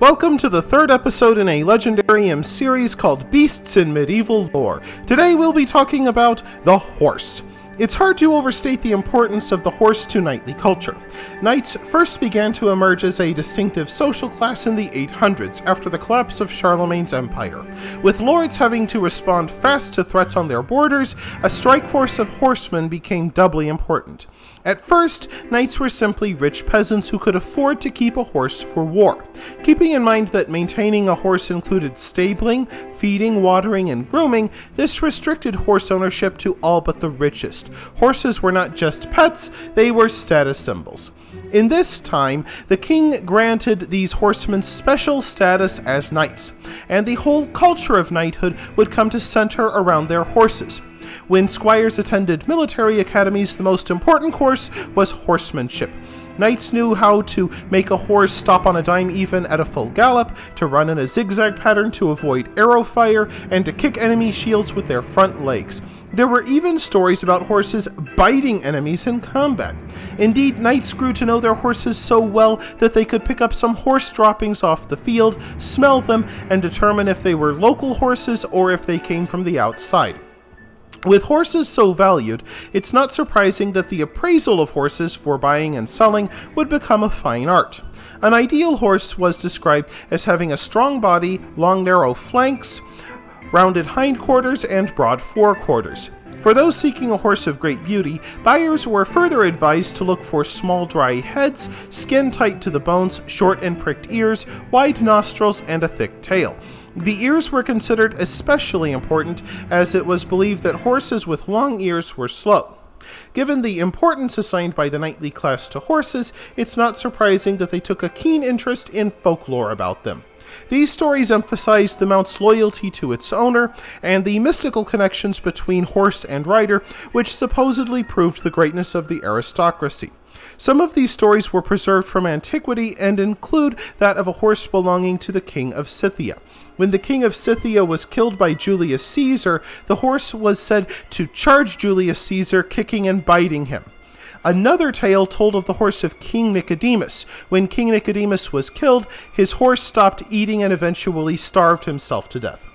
Welcome to the third episode in a Legendarium series called Beasts in Medieval Lore. Today we'll be talking about the horse. It's hard to overstate the importance of the horse to knightly culture. Knights first began to emerge as a distinctive social class in the 800s after the collapse of Charlemagne's empire. With lords having to respond fast to threats on their borders, a strike force of horsemen became doubly important. At first, knights were simply rich peasants who could afford to keep a horse for war. Keeping in mind that maintaining a horse included stabling, feeding, watering, and grooming, this restricted horse ownership to all but the richest. Horses were not just pets, they were status symbols. In this time, the king granted these horsemen special status as knights, and the whole culture of knighthood would come to center around their horses. When squires attended military academies, the most important course was horsemanship. Knights knew how to make a horse stop on a dime even at a full gallop, to run in a zigzag pattern to avoid arrow fire, and to kick enemy shields with their front legs. There were even stories about horses biting enemies in combat. Indeed, knights grew to know their horses so well that they could pick up some horse droppings off the field, smell them, and determine if they were local horses or if they came from the outside. With horses so valued, it's not surprising that the appraisal of horses for buying and selling would become a fine art. An ideal horse was described as having a strong body, long narrow flanks, rounded hindquarters, and broad forequarters. For those seeking a horse of great beauty, buyers were further advised to look for small dry heads, skin tight to the bones, short and pricked ears, wide nostrils, and a thick tail. The ears were considered especially important, as it was believed that horses with long ears were slow. Given the importance assigned by the knightly class to horses, it's not surprising that they took a keen interest in folklore about them. These stories emphasized the mount's loyalty to its owner, and the mystical connections between horse and rider, which supposedly proved the greatness of the aristocracy. Some of these stories were preserved from Antiquity and include that of a horse belonging to the king of Scythia. When the king of Scythia was killed by Julius Caesar, the horse was said to charge Julius Caesar, kicking and biting him. Another tale told of the horse of King Nicodemus. When King Nicodemus was killed, his horse stopped eating and eventually starved himself to death.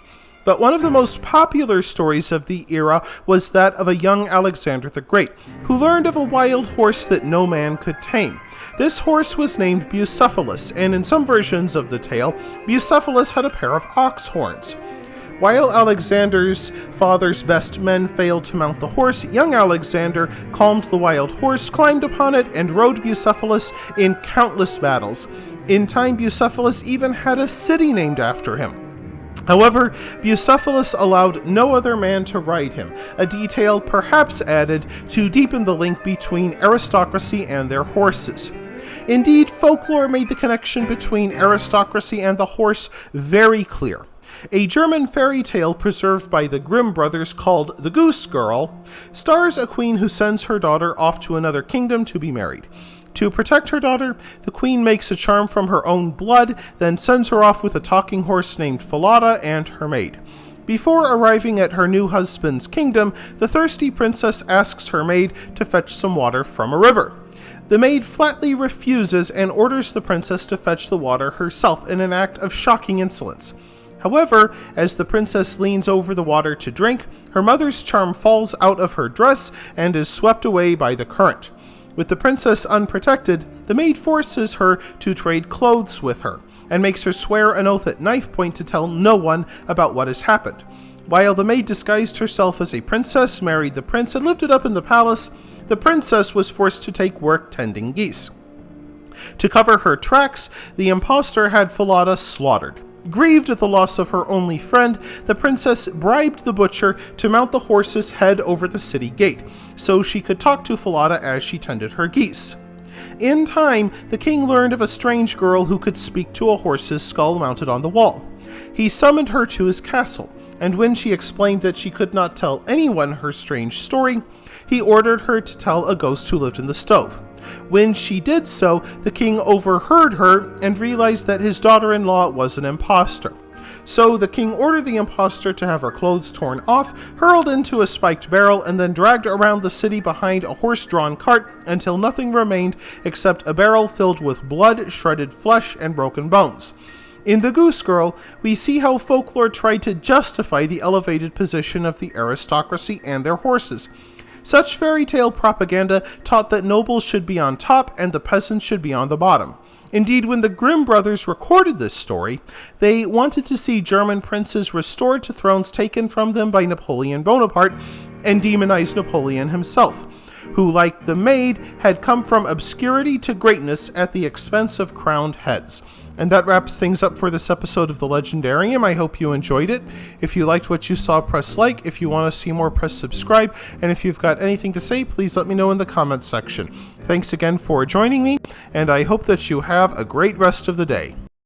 But one of the most popular stories of the era was that of a young Alexander the Great, who learned of a wild horse that no man could tame. This horse was named Bucephalus, and in some versions of the tale, Bucephalus had a pair of ox horns. While Alexander's father's best men failed to mount the horse, young Alexander calmed the wild horse, climbed upon it, and rode Bucephalus in countless battles. In time, Bucephalus even had a city named after him. However, Bucephalus allowed no other man to ride him, a detail perhaps added to deepen the link between aristocracy and their horses. Indeed, folklore made the connection between aristocracy and the horse very clear. A German fairy tale preserved by the Grimm brothers called The Goose Girl stars a queen who sends her daughter off to another kingdom to be married. To protect her daughter, the queen makes a charm from her own blood, then sends her off with a talking horse named Falada and her maid. Before arriving at her new husband's kingdom, the thirsty princess asks her maid to fetch some water from a river. The maid flatly refuses and orders the princess to fetch the water herself in an act of shocking insolence. However, as the princess leans over the water to drink, her mother's charm falls out of her dress and is swept away by the current. With the princess unprotected, the maid forces her to trade clothes with her, and makes her swear an oath at knife point to tell no one about what has happened. While the maid disguised herself as a princess, married the prince, and lived it up in the palace, the princess was forced to take work tending geese. To cover her tracks, the impostor had Falada slaughtered. Grieved at the loss of her only friend, the princess bribed the butcher to mount the horse's head over the city gate, so she could talk to Falada as she tended her geese. In time, the king learned of a strange girl who could speak to a horse's skull mounted on the wall. He summoned her to his castle, and when she explained that she could not tell anyone her strange story, he ordered her to tell a ghost who lived in the stove. When she did so, the king overheard her and realized that his daughter-in-law was an impostor. So the king ordered the impostor to have her clothes torn off, hurled into a spiked barrel, and then dragged around the city behind a horse-drawn cart until nothing remained except a barrel filled with blood, shredded flesh, and broken bones. In the Goose Girl, we see how folklore tried to justify the elevated position of the aristocracy and their horses. Such fairy tale propaganda taught that nobles should be on top and the peasants should be on the bottom. Indeed, when the Grimm brothers recorded this story, they wanted to see German princes restored to thrones taken from them by Napoleon Bonaparte and demonized Napoleon himself, who, like the Maid, had come from obscurity to greatness at the expense of crowned heads. And that wraps things up for this episode of The Legendarium. I hope you enjoyed it. If you liked what you saw, press like. If you want to see more, press subscribe. And if you've got anything to say, please let me know in the comments section. Thanks again for joining me, and I hope that you have a great rest of the day.